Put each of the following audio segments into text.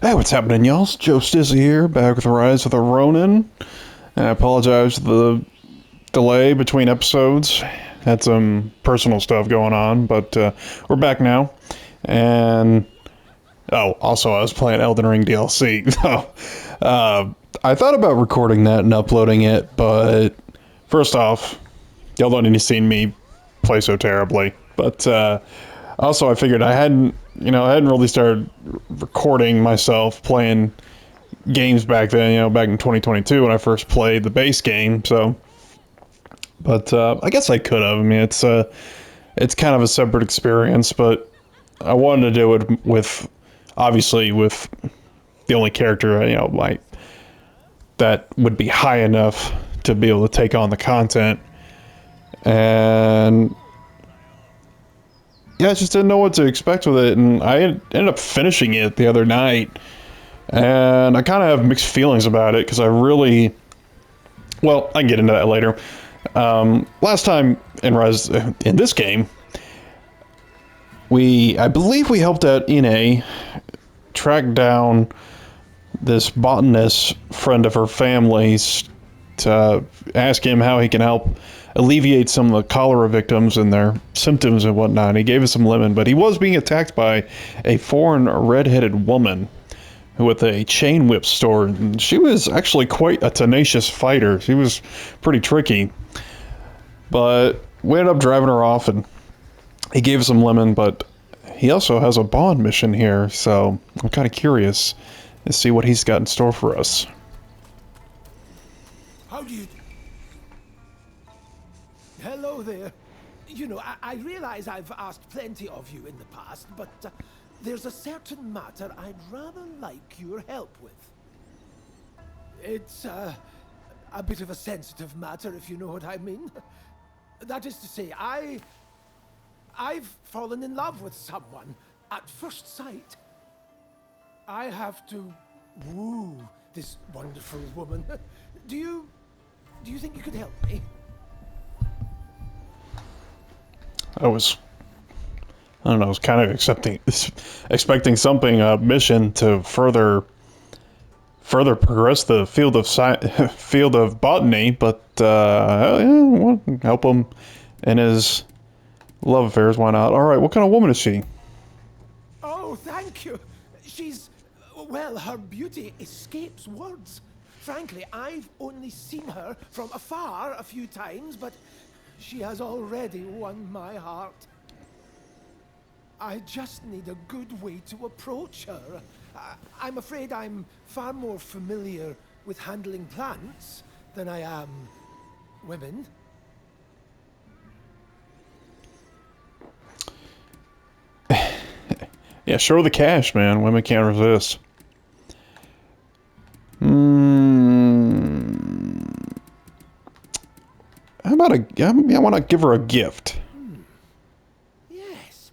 Hey, what's happening, y'all? It's Joe Stizzy here, back with the Rise of the Ronin. I apologize for the delay between episodes. Had some personal stuff going on, but we're back now. And, oh, also, I was playing Elden Ring DLC. So, I thought about recording that and uploading it, but first off, y'all don't need to see me play so terribly. But, also, I figured I hadn't really started recording myself playing games back then, back in 2022 when I first played the base game. So, but I guess I could have. I mean, it's kind of a separate experience, but I wanted to do it with, obviously, with the only character, like that would be high enough to be able to take on the content. And yeah, I just didn't know what to expect with it, and I ended up finishing it the other night, and I kind of have mixed feelings about it because well, I can get into that later. Last time in this game, I believe we helped out Ine track down this botanist friend of her family's to ask him how he can help alleviate some of the cholera victims and their symptoms and whatnot. He gave us some lemon, but he was being attacked by a foreign red-headed woman with a chain whip sword. And she was actually quite a tenacious fighter. She was pretty tricky. But we ended up driving her off, and he gave us some lemon, but he also has a bond mission here, so I'm kind of curious to see what he's got in store for us. How do you... Hello there. I realize I've asked plenty of you in the past, but there's a certain matter I'd rather like your help with. It's a bit of a sensitive matter, if you know what I mean. That is to say, I've fallen in love with someone at first sight. I have to woo this wonderful woman. Do you think you could help me? I don't know, I was kind of expecting something, a mission to further progress the field of botany, but we'll help him in his love affairs. Why not? All right, what kind of woman is she? Oh, thank you. Well, her beauty escapes words. Frankly, I've only seen her from afar a few times, but she has already won my heart. I just need a good way to approach her. I'm afraid I'm far more familiar with handling plants than I am women. Yeah, show the cash, man. Women can't resist. How about I want to give her a gift. Yes.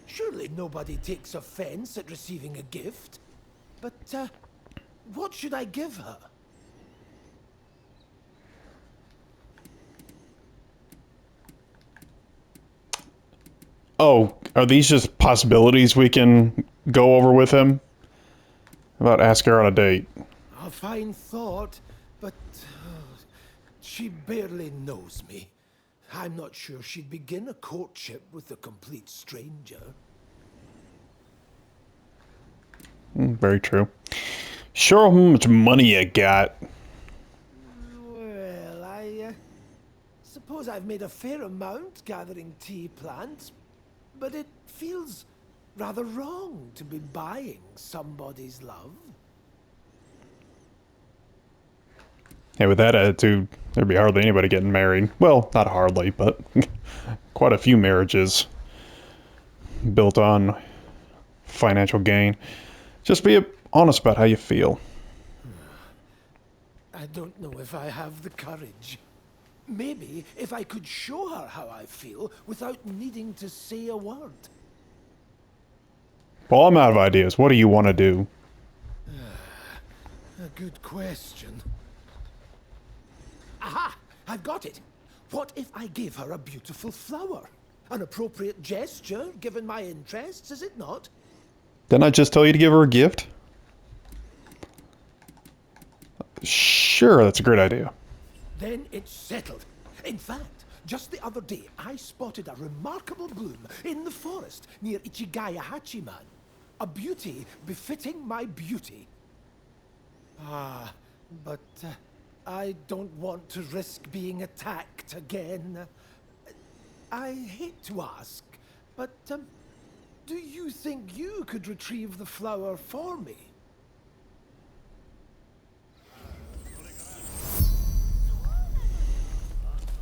Surely nobody takes offense at receiving a gift. But, what should I give her? Oh, are these just possibilities we can go over with him? How about ask her on a date? A fine thought, but she barely knows me. I'm not sure she'd begin a courtship with a complete stranger. Very true. Show him how much money you got. Well, I suppose I've made a fair amount gathering tea plants, but it feels rather wrong to be buying somebody's love. Yeah, with that attitude, there'd be hardly anybody getting married. Well, not hardly, but quite a few marriages built on financial gain. Just be honest about how you feel. I don't know if I have the courage. Maybe if I could show her how I feel without needing to say a word. Well, I'm out of ideas. What do you want to do? A good question. Aha! I've got it. What if I gave her a beautiful flower? An appropriate gesture, given my interests, is it not? Didn't I just tell you to give her a gift? Sure, that's a great idea. Then it's settled. In fact, just the other day, I spotted a remarkable bloom in the forest near Ichigaya Hachiman. A beauty befitting my beauty. Ah, but I don't want to risk being attacked again. I hate to ask, but do you think you could retrieve the flower for me?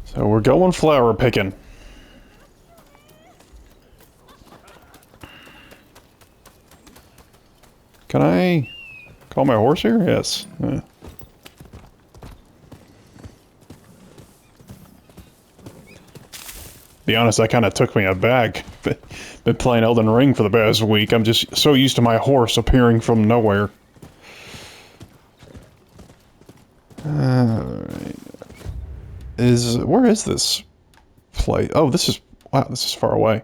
So we're going flower picking. Can I call my horse here? Yes. Yeah. Be honest, that kind of took me aback. Been playing Elden Ring for the past week. I'm just so used to my horse appearing from nowhere. Where is this place? Oh, wow, this is far away.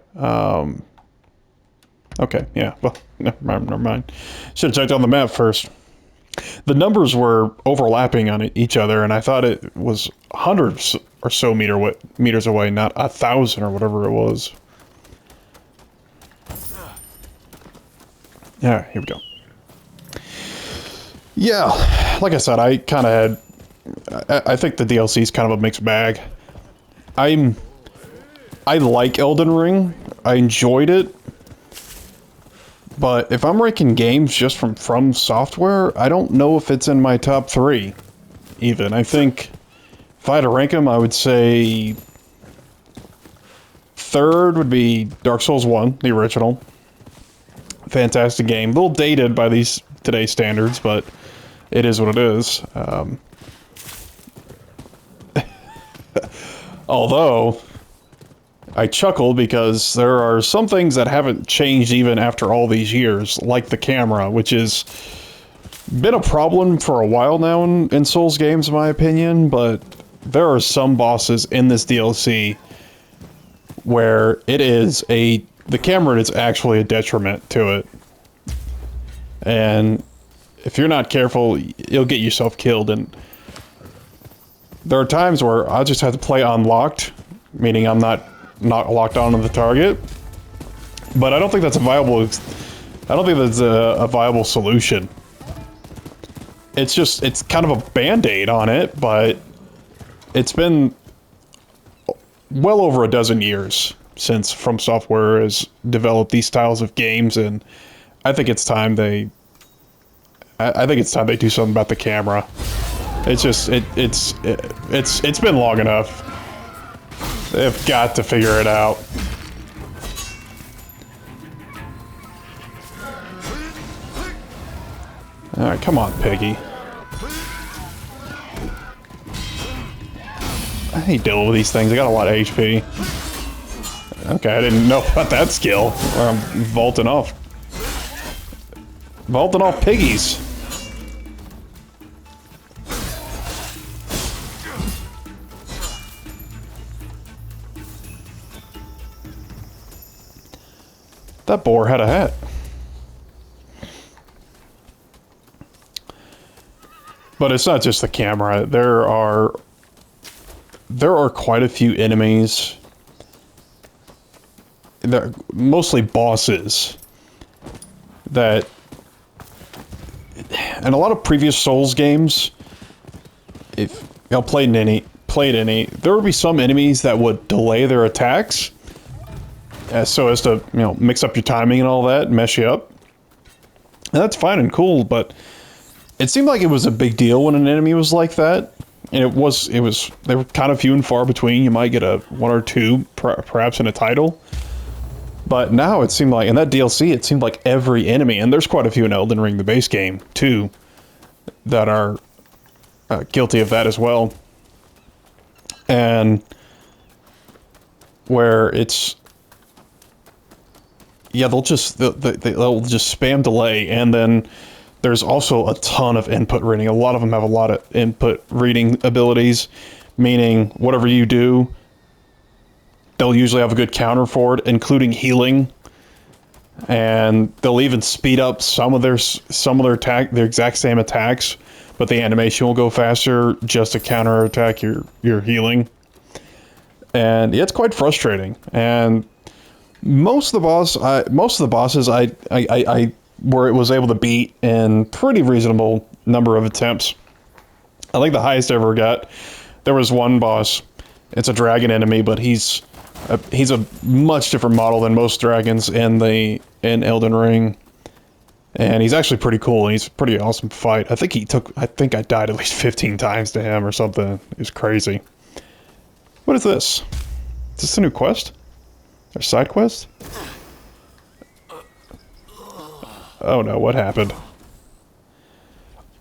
Okay, yeah, well, never mind. Should have checked on the map first. The numbers were overlapping on each other, and I thought it was hundreds or so meters away, not 1,000 or whatever it was. Yeah, here we go. Yeah, like I said, I kind of had... I think the DLC is kind of a mixed bag. I like Elden Ring. I enjoyed it. But if I'm ranking games just from Software, I don't know if it's in my top 3, even. I think if I had to rank them, I would say third would be Dark Souls 1, the original. Fantastic game. A little dated by today's standards, but it is what it is. Although, I chuckle because there are some things that haven't changed even after all these years, like the camera, which has been a problem for a while now in Souls games, in my opinion, but there are some bosses in this DLC where the camera is actually a detriment to it. And if you're not careful, you'll get yourself killed. And there are times where I just have to play unlocked, meaning I'm not locked onto the target. But I don't think that's a viable solution. It's kind of a band-aid on it, but it's been well over a dozen years since From Software has developed these styles of games, and I think it's time they do something about the camera. It's been long enough. They've got to figure it out. Alright, come on, Piggy. I hate dealing with these things. I got a lot of HP. Okay, I didn't know about that skill. I'm vaulting off piggies. That boar had a hat. But it's not just the camera. There are quite a few enemies. They're mostly bosses that, in a lot of previous Souls games, if y'all played any, there would be some enemies that would delay their attacks, so as to mix up your timing and all that, and mess you up. And that's fine and cool, but it seemed like it was a big deal when an enemy was like that. And they were kind of few and far between. You might get one or two, perhaps in a title. But now it seemed like, in that DLC, it seemed like every enemy, and there's quite a few in Elden Ring, the base game, too, that are guilty of that as well. And where it's, yeah, they'll just spam delay, and then there's also a ton of input reading. A lot of them have a lot of input reading abilities, meaning whatever you do, they'll usually have a good counter for it, including healing. And they'll even speed up some of their exact same attacks, but the animation will go faster just to counterattack your healing. And yeah, it's quite frustrating. And most of the bosses I was able to beat in pretty reasonable number of attempts. I think the highest I ever got, there was one boss. It's a dragon enemy, but he's a much different model than most dragons in Elden Ring. And he's actually pretty cool, and he's a pretty awesome fight. I think I died at least 15 times to him or something. It was crazy. What is this? Is this a new quest? Or side quest? Oh no, what happened?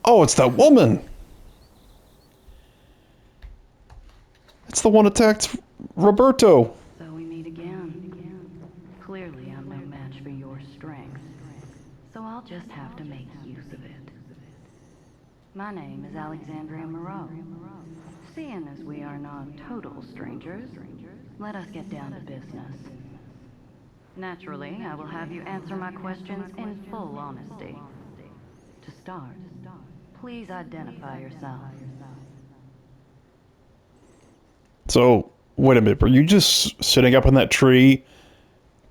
Oh, it's that woman! It's the one who attacked Roberto! So we meet again. Clearly I'm no match for your strength. So I'll just have to make use of it. My name is Alexandria Moreau. Seeing as we are not total strangers, let us get down to business. Naturally, I will have you answer my questions in full honesty. To start, please identify yourself. So, wait a minute, were you just sitting up in that tree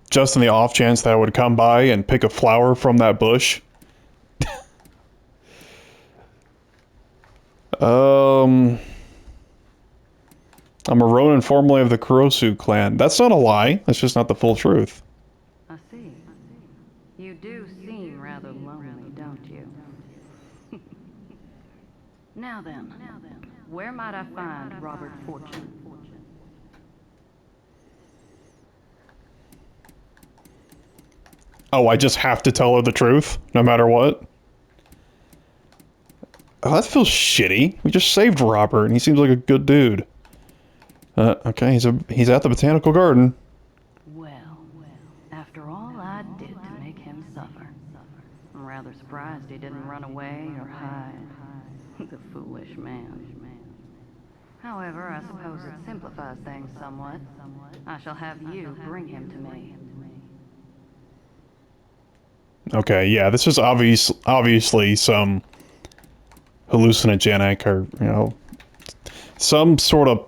just in the off chance that I would come by and pick a flower from that bush? I'm a Ronin formerly of the Kurosu clan. That's not a lie. That's just not the full truth. I see. You do seem rather lonely, don't you? Now then, where might I find Robert Fortune? Oh, I just have to tell her the truth, no matter what? Oh, that feels shitty. We just saved Robert, and he seems like a good dude. Okay, he's at the botanical garden. Well, after all I did to make him suffer, I'm rather surprised he didn't run away or hide. The foolish man. However, I suppose it simplifies things somewhat. I shall have you bring him to me. Okay, yeah, this is obviously some hallucinogenic or, some sort of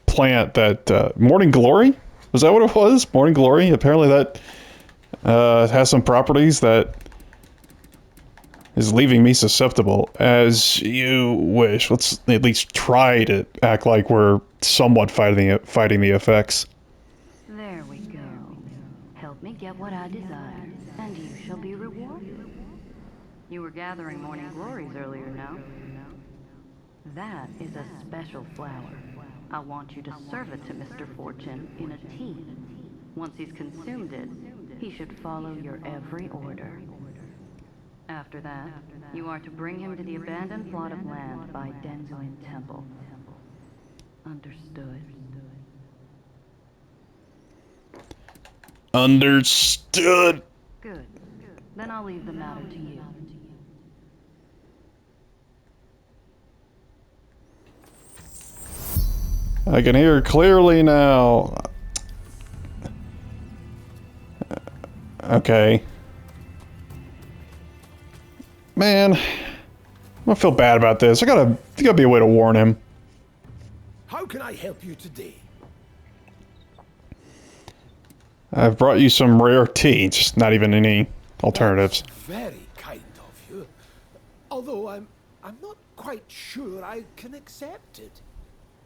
plant that, Morning Glory? Was that what it was? Morning Glory? Apparently that, has some properties that is leaving me susceptible. As you wish. Let's at least try to act like we're somewhat fighting the effects. There we go. Help me get what I desire, and you shall be rewarded. You were gathering morning glories earlier, no? That is a special flower. I want you to serve it to Mr. Fortune in a tea. Once he's consumed it, he should follow your every order. After that, you are to bring him to the abandoned plot of land by Denzuin Temple. Understood? Understood. Good. Then I'll leave the matter to you. I can hear clearly now. Okay. Man, I'm gonna feel bad about this. There gotta be a way to warn him. How can I help you today? I've brought you some rare tea, just not even any alternatives. That's very kind of you. Although I'm not quite sure I can accept it.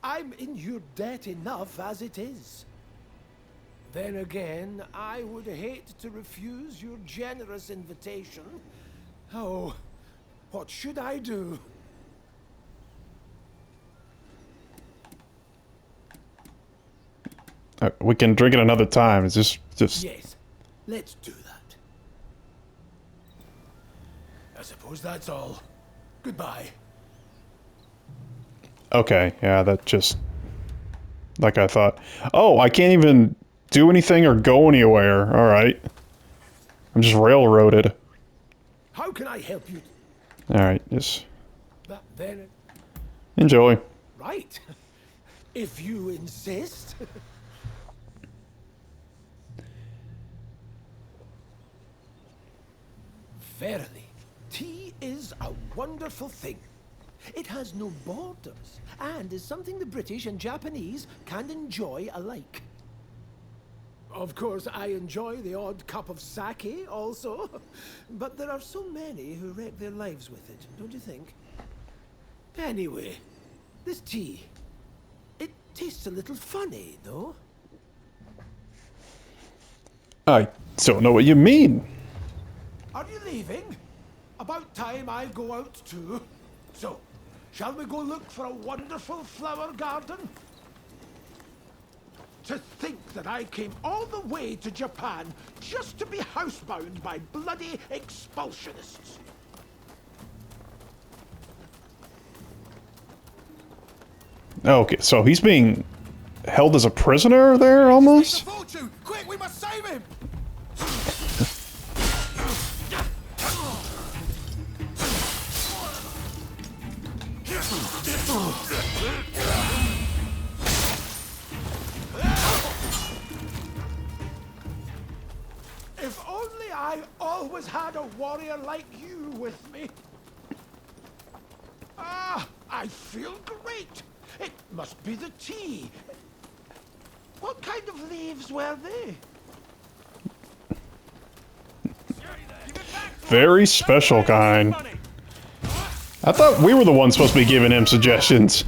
I'm in your debt enough as it is. Then again, I would hate to refuse your generous invitation. Oh, what should I do? We can drink it another time. It's just... Yes, let's do that. I suppose that's all. Goodbye. Okay, yeah, that just... like I thought. Oh, I can't even do anything or go anywhere. Alright. I'm just railroaded. How can I help you? Alright, just... Then... enjoy. Right. If you insist. Verily, tea is a wonderful thing. It has no borders, and is something the British and Japanese can enjoy alike. Of course, I enjoy the odd cup of sake also, but there are so many who wreck their lives with it, don't you think? Anyway, this tea, it tastes a little funny, though. I don't know what you mean. Are you leaving? About time I go out too. So, shall we go look for a wonderful flower garden? To think that I came all the way to Japan just to be housebound by bloody expulsionists. Okay, so he's being held as a prisoner there, almost? Fortune! Quick, we must save him! If only I always had a warrior like you with me. Ah, I feel great. It must be the tea. What kind of leaves were they? Very special kind. I thought we were the ones supposed to be giving him suggestions.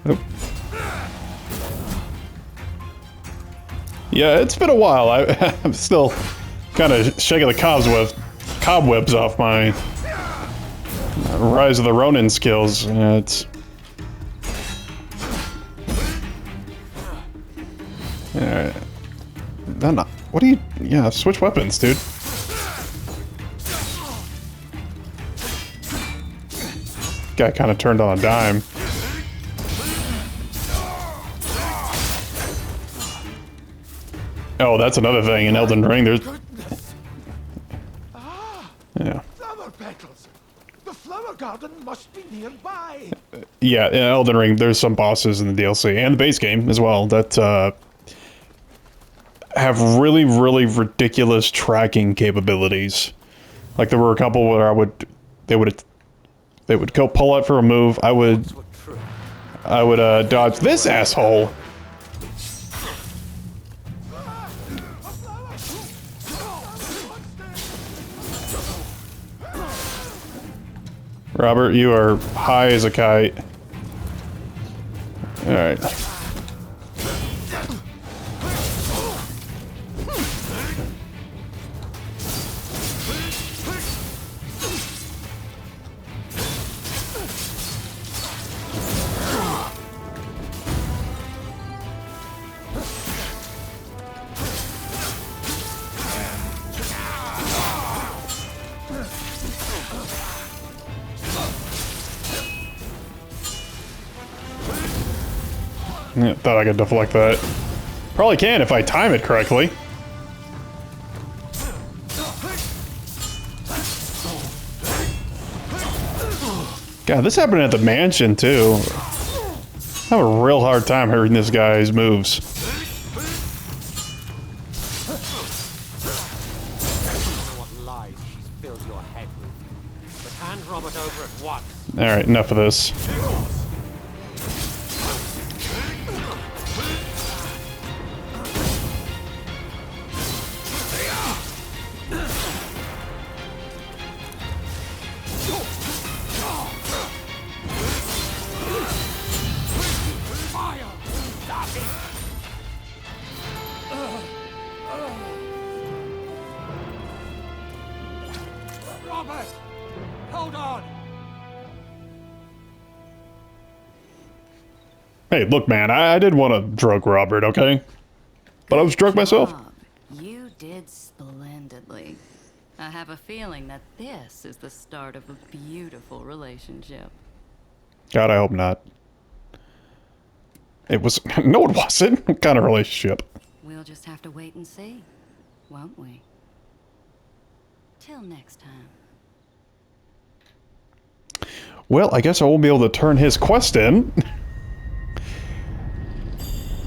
Nope. Yeah, it's been a while. I'm still kind of shaking the cobwebs off my Rise of the Ronin skills. Yeah, it's... Alright. What do you... Yeah, switch weapons, dude. Guy kind of turned on a dime. Oh, that's another thing in Elden Ring. There's... Yeah. Flower petals. The flower garden must be nearby. Yeah, in Elden Ring, there's some bosses in the DLC and the base game as well that have really, really ridiculous tracking capabilities. Like there were a couple where they would go pull out for a move. I would dodge this asshole. Robert, you are high as a kite. Alright. Yeah, thought I could deflect that. Probably can if I time it correctly. God, this happened at the mansion too. I have a real hard time hearing this guy's moves. Alright, enough of this. Robert! Hold on! Hey, look, man, I did want to drug Robert, okay? But I was drunk myself. Bob, you did splendidly. I have a feeling that this is the start of a beautiful relationship. God, I hope not. It was... No, it wasn't. What kind of relationship? We'll just have to wait and see, won't we? Till next time. Well, I guess I won't be able to turn his quest in.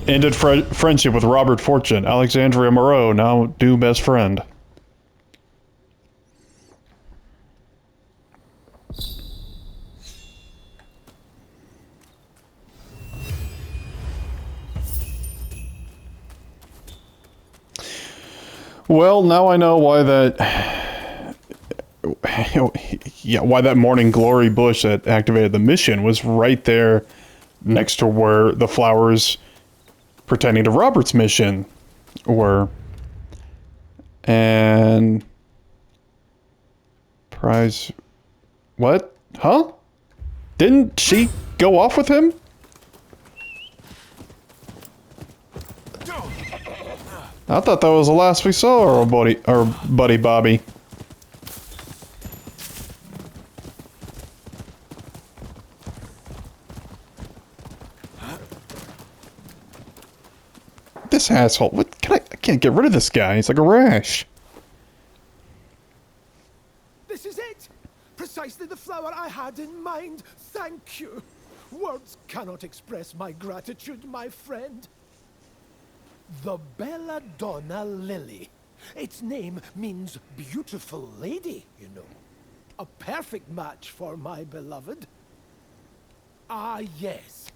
Ended friendship with Robert Fortune. Alexandria Moreau, now new best friend. Well, now I know why that... yeah, why that morning glory bush that activated the mission was right there next to where the flowers pertaining to Robert's mission were. And... Prize... What? Huh? Didn't she go off with him? I thought that was the last we saw of our buddy Bobby. This asshole. What? I can't get rid of this guy. He's like a rash. This is it! Precisely the flower I had in mind. Thank you. Words cannot express my gratitude, my friend. The Belladonna Lily. Its name means beautiful lady, you know. A perfect match for my beloved. Ah, yes.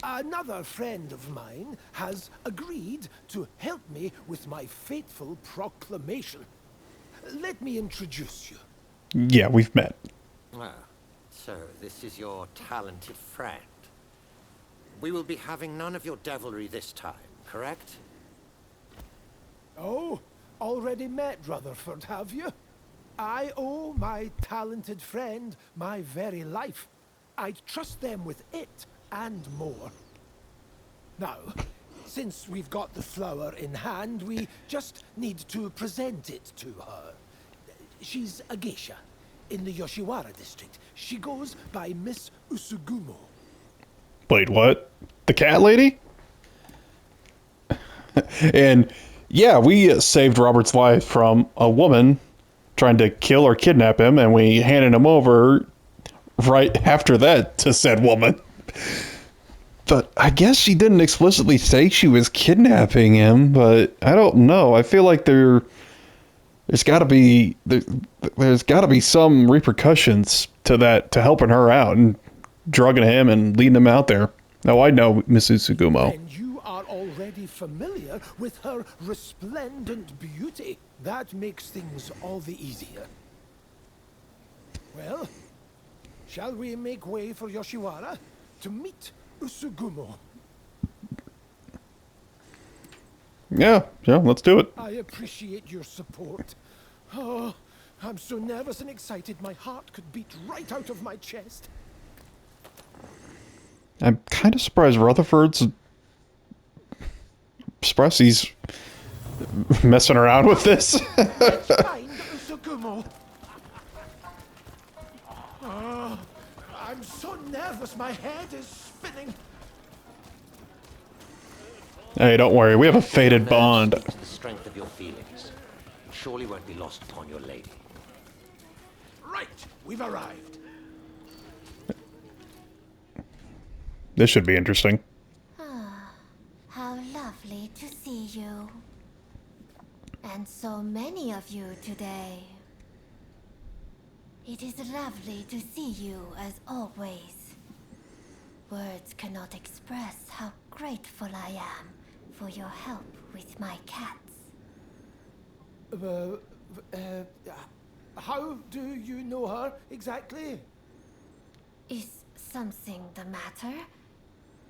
Another friend of mine has agreed to help me with my fateful proclamation. Let me introduce you. Yeah, we've met. Ah, so this is your talented friend. We will be having none of your devilry this time, correct? Oh, already met Rutherford, have you? I owe my talented friend my very life. I'd trust them with it and more. Now, since we've got the flower in hand, we just need to present it to her. She's a geisha in the Yoshiwara district. She goes by Miss Usugumo. Wait, what? The cat lady? And yeah, we saved Robert's life from a woman trying to kill or kidnap him, and we handed him over right after that to said woman. But I guess she didn't explicitly say she was kidnapping him, but I don't know. I feel like there's got to be some repercussions to that, to helping her out and drugging him and leading him out there. Now I know Mrs. Sugumo. And you are already familiar with her resplendent beauty. That makes things all the easier. Well, shall we make way for Yoshiwara to meet Usugumo? Yeah, let's do it. I appreciate your support. Oh, I'm so nervous and excited my heart could beat right out of my chest. I'm kind of surprised surprised he's messing around with this. Find Usugumo. Oh, I'm so nervous my head is spinning. Hey, don't worry, we have a fated bond. Speaks the strength of your feelings. Surely won't be lost upon your lady. Right, we've arrived. This should be interesting. How lovely to see you. And so many of you today. It is lovely to see you as always. Words cannot express how grateful I am for your help with my cats. How do you know her exactly? Is something the matter?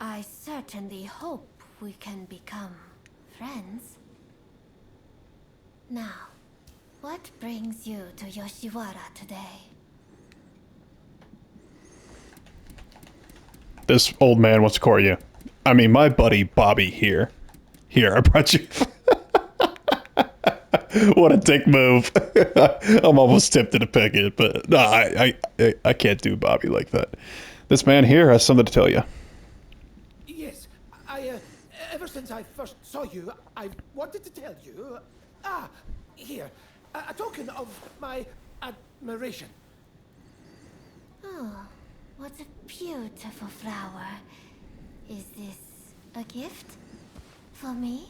I certainly hope we can become friends. Now, what brings you to Yoshiwara today? This old man wants to court you. I mean, my buddy Bobby here. Here, I brought you. What a dick move. I'm almost tempted to pick it, but no, I can't do Bobby like that. This man here has something to tell you. Yes, ever since I first saw you, I've wanted to tell you. Here, a token of my admiration. Oh, what a beautiful flower. Is this a gift? For me?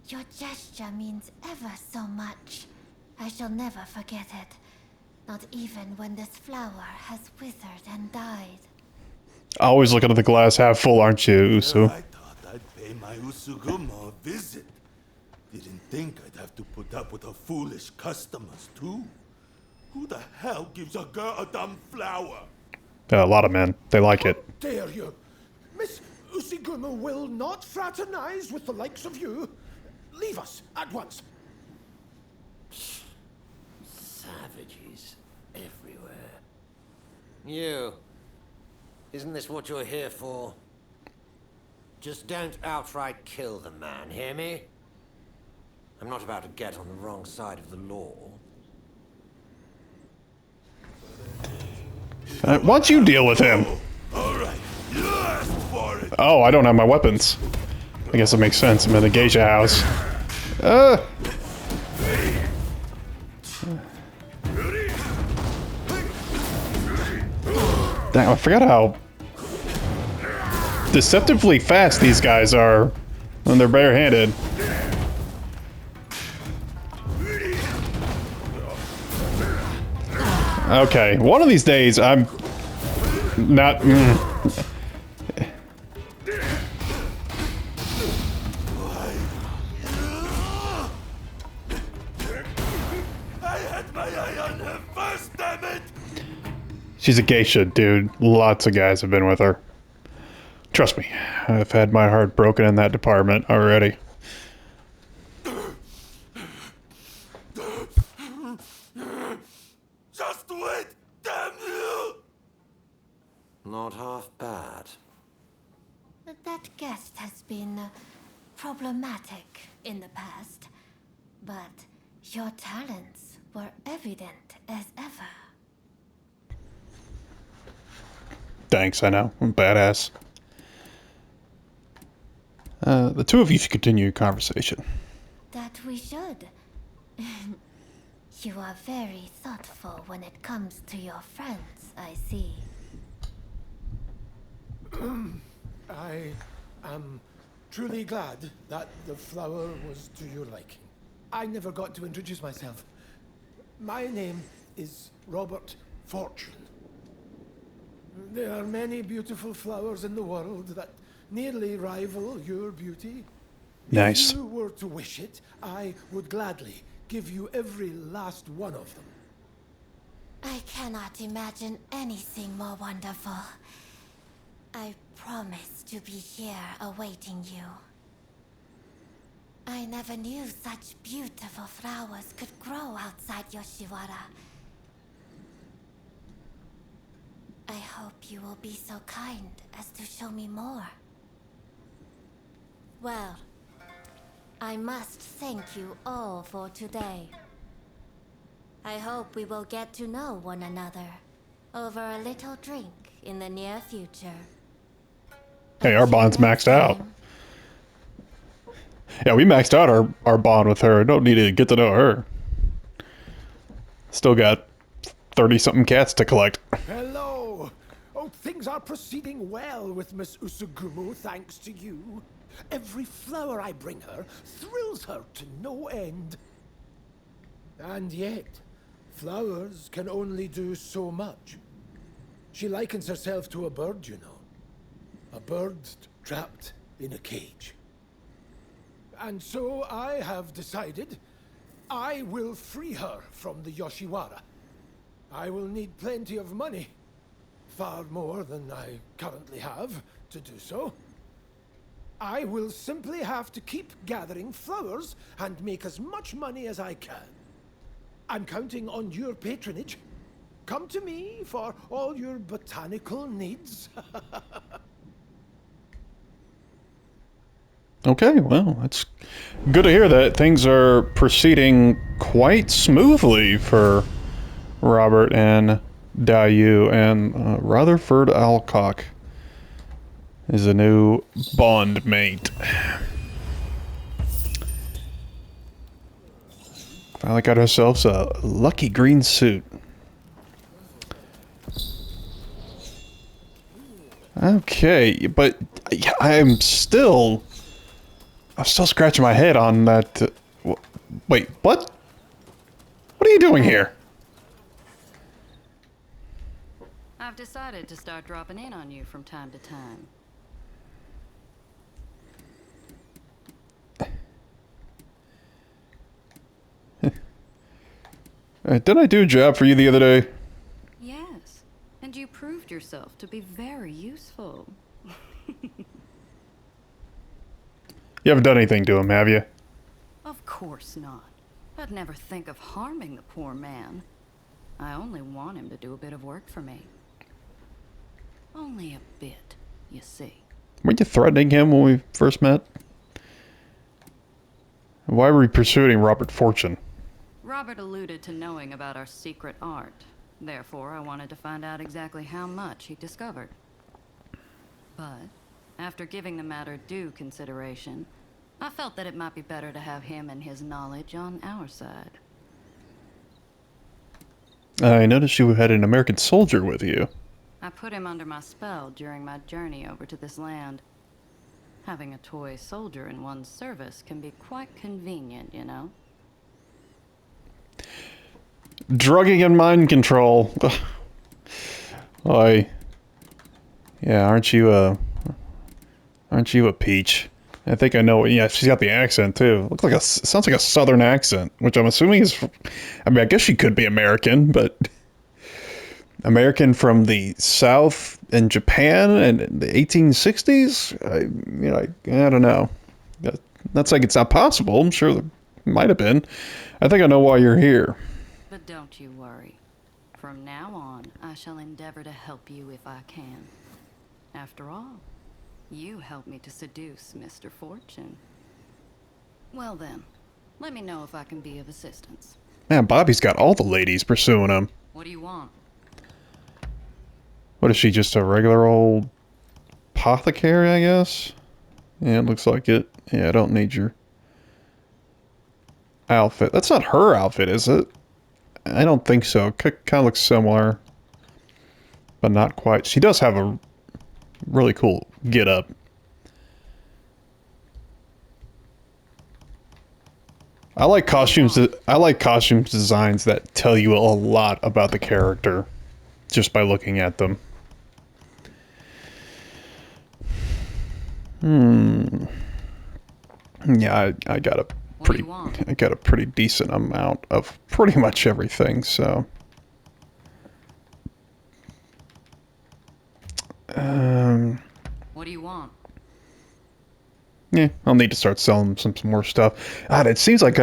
Your gesture means ever so much. I shall never forget it. Not even when this flower has withered and died. Always looking at the glass half full, aren't you, Usu? I thought I'd pay my Usugumo a visit. Didn't think I'd have to put up with her foolish customers, too. Who the hell gives a girl a dumb flower? A lot of men. They like it. How dare you? Miss Usigumo will not fraternize with the likes of you. Leave us at once. Savages everywhere. You. Isn't this what you're here for? Just don't outright kill the man, hear me? I'm not about to get on the wrong side of the law. Why don't you deal with him? Alright, you asked for it. Oh, I don't have my weapons. I guess it makes sense. I'm in the geisha house. Damn, I forgot how deceptively fast these guys are when they're barehanded. Okay, one of these days I'm not. I had my eye on her first, damn it! She's a geisha, dude. Lots of guys have been with her. Trust me, I've had my heart broken in that department already. Just wait, damn you! Not half bad. That guest has been problematic in the past, but your talents were evident as ever. Thanks, I know. I'm badass. The two of you should continue your conversation. That we should. You are very thoughtful when it comes to your friends, I see. I am truly glad that the flower was to your liking. I never got to introduce myself. My name is Robert Fortune. There are many beautiful flowers in the world that nearly rival your beauty. Nice. If you were to wish it, I would gladly give you every last one of them. I cannot imagine anything more wonderful. I promise to be here awaiting you. I never knew such beautiful flowers could grow outside Yoshiwara. I hope you will be so kind as to show me more. Well, I must thank you all for today. I hope we will get to know one another over a little drink in the near future. Hey, our bond's maxed out. Time. Yeah, we maxed out our bond with her. Don't need to get to know her. Still got 30-something cats to collect. Hello! Oh, things are proceeding well with Miss Usugumo, thanks to you. Every flower I bring her thrills her to no end. And yet, flowers can only do so much. She likens herself to a bird, you know. A bird trapped in a cage. And so I have decided I will free her from the Yoshiwara. I will need plenty of money. Far more than I currently have to do so. I will simply have to keep gathering flowers and make as much money as I can. I'm counting on your patronage. Come to me for all your botanical needs. Okay, well, it's good to hear that things are proceeding quite smoothly for Robert and Dayu, and Rutherford Alcock is a new bond mate. Finally got ourselves a lucky green suit. Okay, but I'm still scratching my head on that. Wait, what? What are you doing here? I've decided to start dropping in on you from time to time. Didn't I do a job for you the other day? Yes, and you proved yourself to be very useful. You haven't done anything to him, have you? Of course not. I'd never think of harming the poor man. I only want him to do a bit of work for me. Only a bit, you see. Weren't you threatening him when we first met? Why were you pursuing Robert Fortune? Robert alluded to knowing about our secret art. Therefore, I wanted to find out exactly how much he discovered. But, after giving the matter due consideration, I felt that it might be better to have him and his knowledge on our side. I noticed you had an American soldier with you. I put him under my spell during my journey over to this land. Having a toy soldier in one's service can be quite convenient, you know? Drugging and mind control. Yeah, aren't you a peach? I think I know. Yeah, she's got the accent too. Looks like sounds like a southern accent, which I'm assuming is. I mean, I guess she could be American, but American from the South and Japan and the 1860s. I don't know. That's like it's not possible. I'm sure there might have been. I think I know why you're here. But don't you worry. From now on, I shall endeavor to help you if I can. After all, you helped me to seduce Mr. Fortune. Well then, let me know if I can be of assistance. Man, Bobby's got all the ladies pursuing him. What do you want? What is she, just a regular old apothecary, I guess? Yeah, it looks like it. Yeah, I don't need your outfit. That's not her outfit, is it? I don't think so. Kind of looks similar, but not quite. She does have a really cool get-up. I like costumes. I like costumes designs that tell you a lot about the character just by looking at them. Yeah, I got a pretty decent amount of pretty much everything. So, What do you want? yeah, I'll need to start selling some more stuff. God, it seems like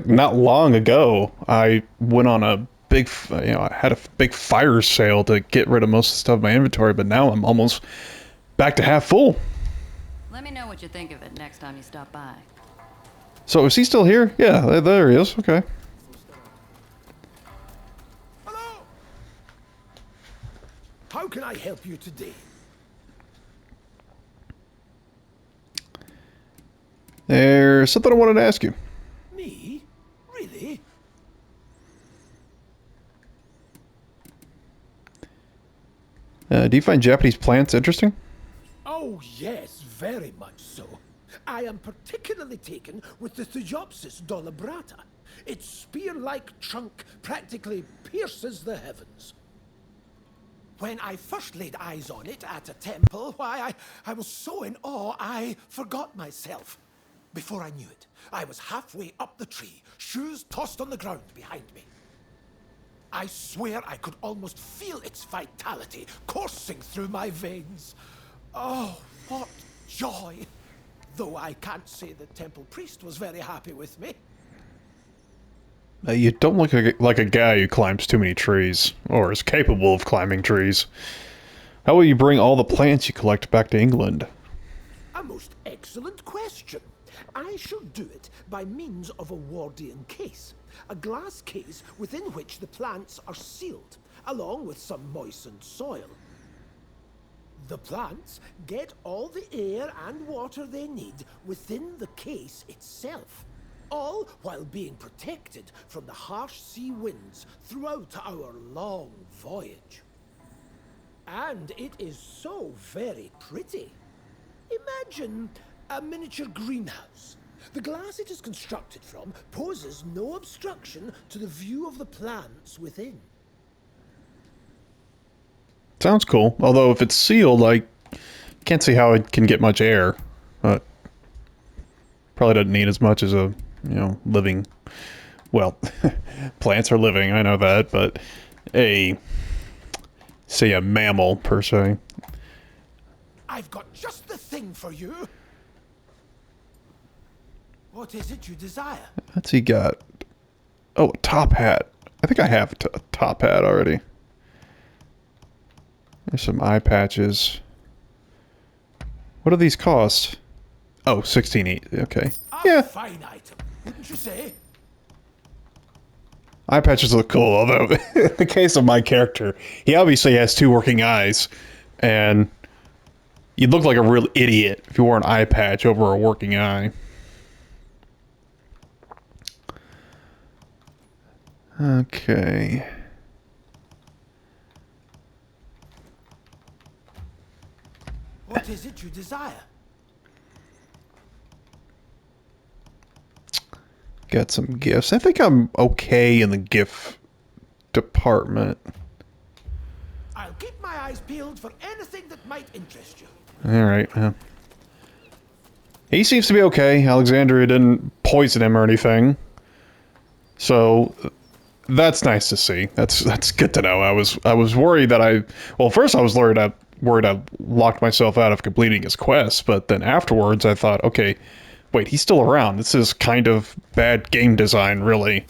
not long ago I went on a big, I had a big fire sale to get rid of most of the stuff in my inventory, but now I'm almost back to half full. Let me know what you think of it next time you stop by. So is he still here? Yeah, there he is. Okay. Hello! How can I help you today? There's something I wanted to ask you. Me? Really? Do you find Japanese plants interesting? Oh, yes, very much so. I am particularly taken with the Thyopsis dolabrata. Its spear-like trunk practically pierces the heavens. When I first laid eyes on it at a temple, why, I was so in awe I forgot myself. Before I knew it, I was halfway up the tree, shoes tossed on the ground behind me. I swear I could almost feel its vitality coursing through my veins. Oh, what joy! Though I can't say the temple priest was very happy with me. You don't look like a guy who climbs too many trees, or is capable of climbing trees. How will you bring all the plants you collect back to England? A most excellent question. I shall do it by means of a Wardian case, a glass case within which the plants are sealed, along with some moistened soil. The plants get all the air and water they need within the case itself, all while being protected from the harsh sea winds throughout our long voyage. And it is so very pretty. Imagine a miniature greenhouse. The glass it is constructed from poses no obstruction to the view of the plants within. Sounds cool. Although if it's sealed, I can't see how it can get much air. But probably doesn't need as much as a, living... Well, plants are living, I know that, but say a mammal, per se. I've got just the thing for you. What is it you desire? What's he got? Oh, a top hat. I think I have a top hat already. There's some eye patches. What do these cost? Oh, 16 each. Okay. A fine item, wouldn't you say? Eye patches look cool, although in the case of my character, he obviously has 2 working eyes, and you'd look like a real idiot if you wore an eye patch over a working eye. Okay. What is it you desire? Got some gifts. I think I'm okay in the gift department. I'll keep my eyes peeled for anything that might interest you. Alright, he seems to be okay. Alexandria didn't poison him or anything. So that's nice to see. That's good to know. I was worried that first I was worried I locked myself out of completing his quest, but then afterwards I thought, okay, wait, he's still around. This is kind of bad game design, really.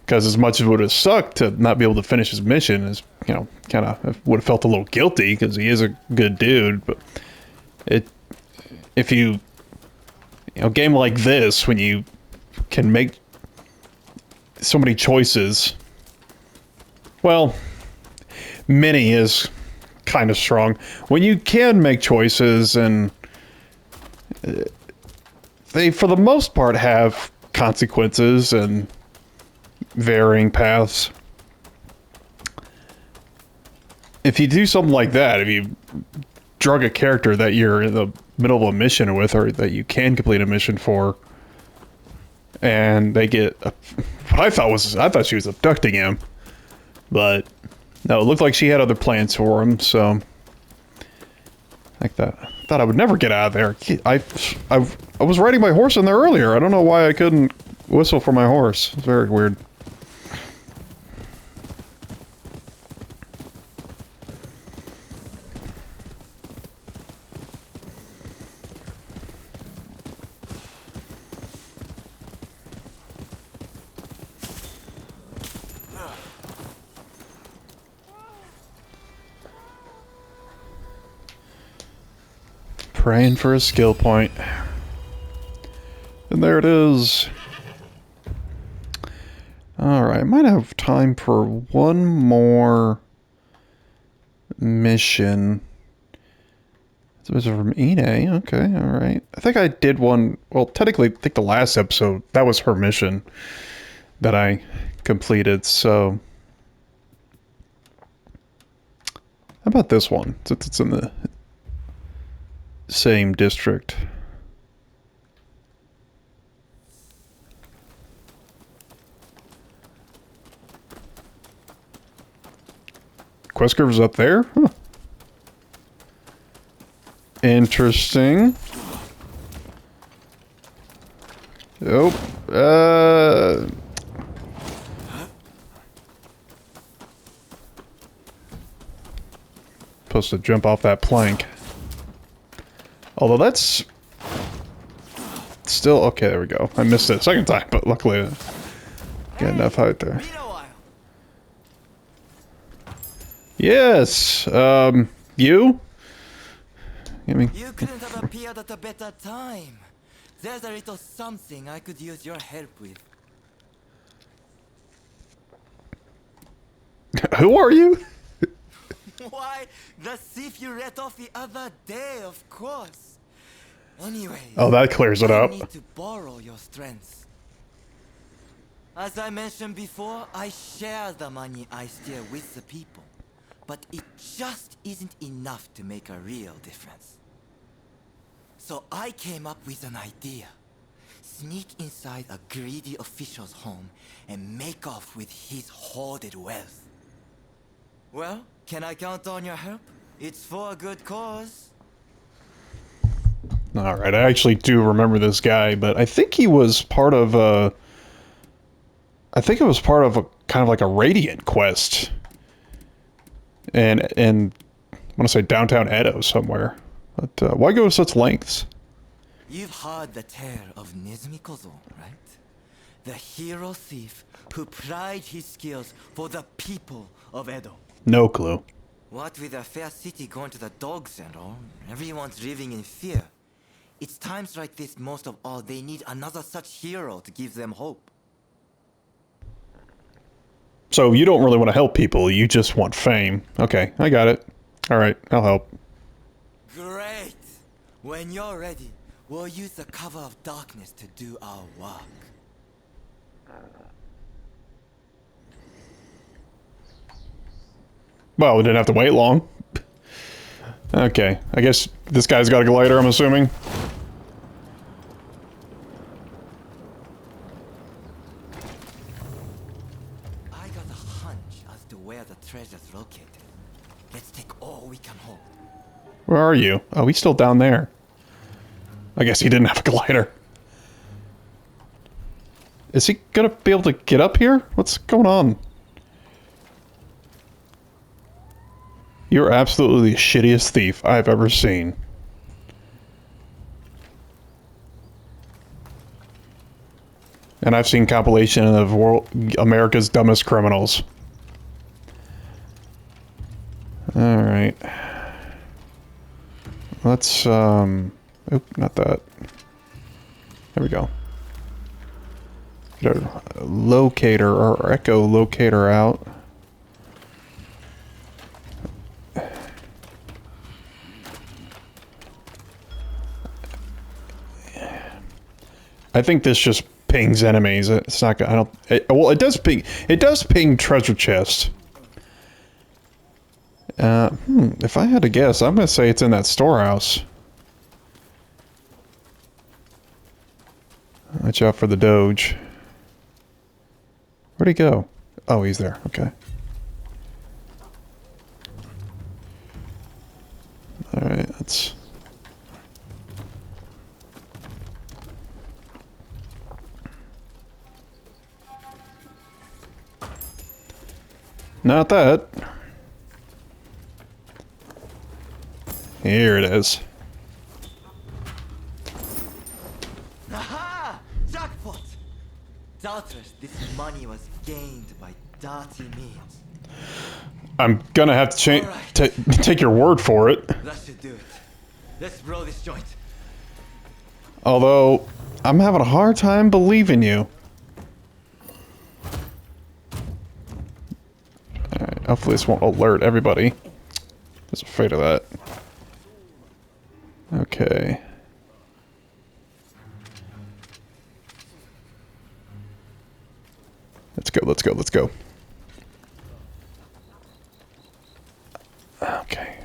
Because as much as it would have sucked to not be able to finish his mission, is kind of would have felt a little guilty because he is a good dude. But if you game like this, when you can make so many choices, well, many is kind of strong. When you can make choices and they, for the most part, have consequences and varying paths. If you do something like that, if you drug a character that you're in the middle of a mission with, or that you can complete a mission for, and they get what I thought she was abducting him, but no, it looked like she had other plans for him. So like that. I thought I would never get out of there. I was riding my horse in there earlier. I don't know why I couldn't whistle for my horse. It's very weird. Praying for a skill point. And there it is. Alright, I might have time for one more mission. So this is from Ine. Okay, alright. I think I did one, well, technically, I think the last episode, that was her mission that I completed, so... How about this one, since it's in the same district? Quest curve is up there? Huh. Interesting. Oh, supposed to jump off that plank. Although that's still okay. There we go. I missed it a second time, but luckily I got enough height there. Yes. You? You couldn't have appeared at a better time. There's a little something I could use your help with. Who are you? Why, the thief you let off the other day, of course. Anyway. Oh, that clears it up. I need to borrow your strength. As I mentioned before, I share the money I steal with the people. but it just isn't enough to make a real difference. So I came up with an idea. Sneak inside a greedy official's home and make off with his hoarded wealth. Well, can I count on your help? It's for a good cause. Alright, I actually do remember this guy, but I think he was part of I think it was part of a kind of like a Radiant quest. And I want to say downtown Edo somewhere. But why go to such lengths? You've heard the tale of Nezumikozo, right? The hero thief who plied his skills for the people of Edo. No clue. What with a fair city going to the dogs and all, everyone's living in fear. It's times like this most of all they need another such hero to give them hope. So you don't really want to help people, you just want fame. Okay, I got it. Alright, I'll help. Great! When you're ready, we'll use the cover of darkness to do our work. Well, we didn't have to wait long. Okay, I guess this guy's got a glider, I'm assuming. I got a hunch as to where the treasure's located. Let's take all we can hold. Where are you? Oh, he's still down there. I guess he didn't have a glider. Is he gonna be able to get up here? What's going on? You're absolutely the shittiest thief I've ever seen. And I've seen compilation of America's Dumbest Criminals. Alright. Let's, oop, not that. There we go. Get a locator or echolocator out. I think this just pings enemies. It's not gonna, I don't, well, it does ping treasure chests. If I had to guess, I'm gonna say it's in that storehouse. Watch out for the Doge. Where'd he go? Oh, he's there. Okay. Alright, let's... Not that. Here it is. Aha! Jackpot! Doubtless this money was gained by dirty means. I'm gonna have to change. Alright. Take your word for it. That should do it. Let's blow this joint. Although, I'm having a hard time believing you. Alright, hopefully this won't alert everybody. I was afraid of that. Okay. Let's go, let's go, let's go. Okay.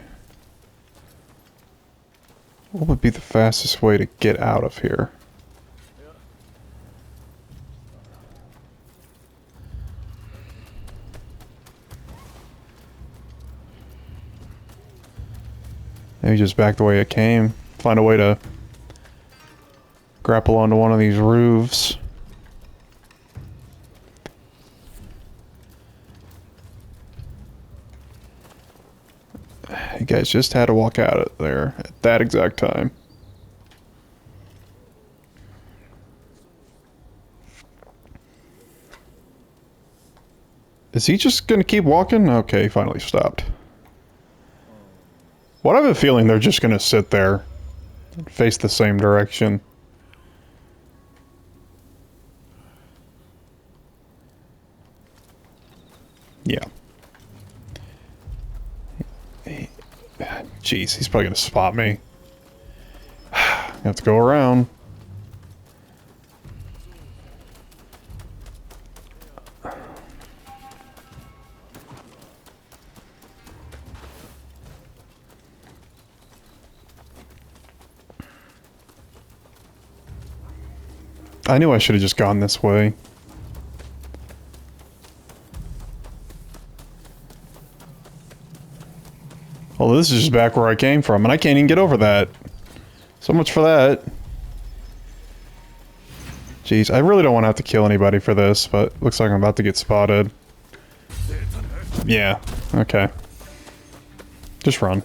What would be the fastest way to get out of here? Maybe just back the way it came. Find a way to grapple onto one of these roofs. You guys just had to walk out of there at that exact time. Is he just gonna keep walking? Okay, he finally stopped. What I have a feeling they're just gonna sit there and face the same direction. Yeah. Jeez, he's probably gonna spot me. Have to go around. I knew I should have just gone this way. Well, this is just back where I came from, and I can't even get over that. So much for that. Jeez, I really don't want to have to kill anybody for this, but looks like I'm about to get spotted. Yeah, okay. Just run.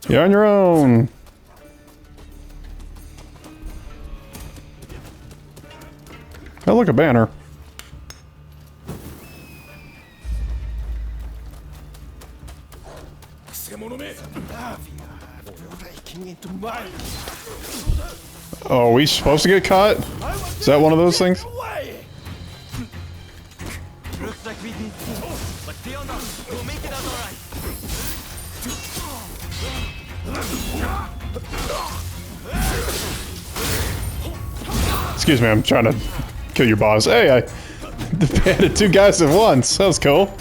You're on your own! Oh, look, a banner. Oh, are we supposed to get caught? Is that one of those things? Looks like we need but fear not, we'll make it out alright. Excuse me, I'm trying to kill your boss. Hey, I defeated 2 guys at once. That was cool.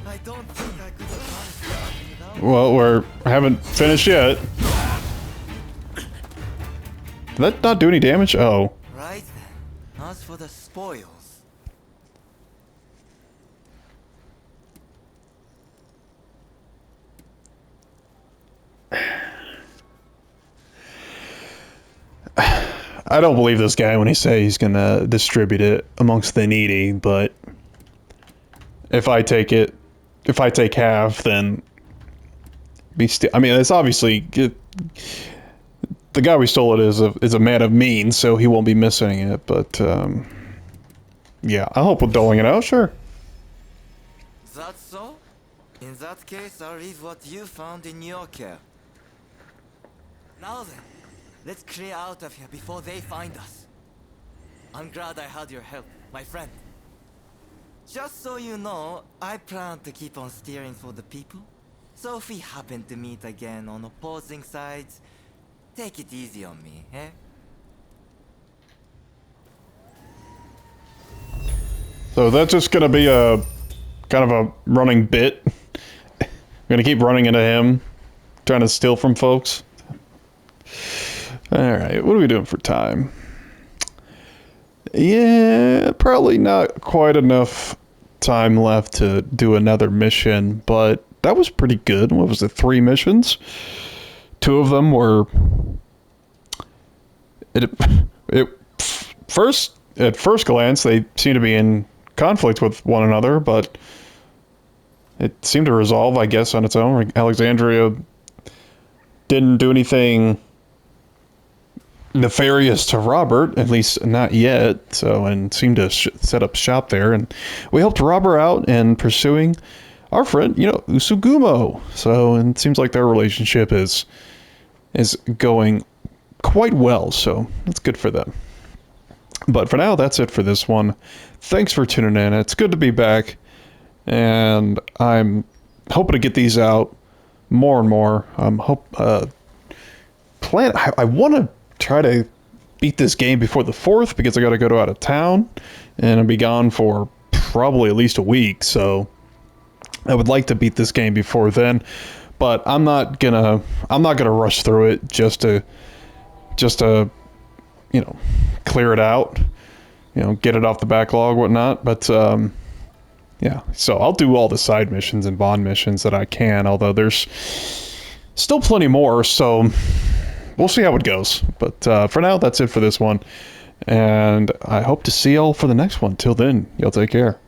I don't think I could have done it. Well, I haven't finished yet. Did that not do any damage? Oh. Right then. As for the spoils. I don't believe this guy when he says he's gonna distribute it amongst the needy, but if I take half, then I mean, it's obviously the guy we stole it is a man of means, so he won't be missing it. But yeah, I hope with doling it out, sure. That so? In that case, I'll leave what you found in your care. Now then, let's clear out of here before they find us. I'm glad I had your help, my friend. Just so you know, I plan to keep on steering for the people. So if we happen to meet again on opposing sides, take it easy on me, eh? So that's just gonna be a kind of a running bit. I'm gonna keep running into him, trying to steal from folks. Alright, what are we doing for time? Yeah, probably not quite enough time left to do another mission, but that was pretty good. What was it, 3 missions? 2 of them were... At first glance, they seem to be in conflict with one another, but it seemed to resolve, I guess, on its own. Alexandria didn't do anything nefarious to Robert, at least not yet, so, and seemed to set up shop there, and we helped Robert out in pursuing our friend, Usugumo. So, and it seems like their relationship is going quite well, so that's good for them. But for now, that's it for this one. Thanks for tuning in. It's good to be back, and I'm hoping to get these out more and more. I want to try to beat this game before the 4th, because I got to go out of town, and I'll be gone for probably at least a week, so I would like to beat this game before then, but I'm not gonna rush through it just to clear it out, get it off the backlog, whatnot. But yeah, so I'll do all the side missions and bond missions that I can, although there's still plenty more, so we'll see how it goes. But for now, that's it for this one, and I hope to see y'all for the next one. Till then, y'all take care.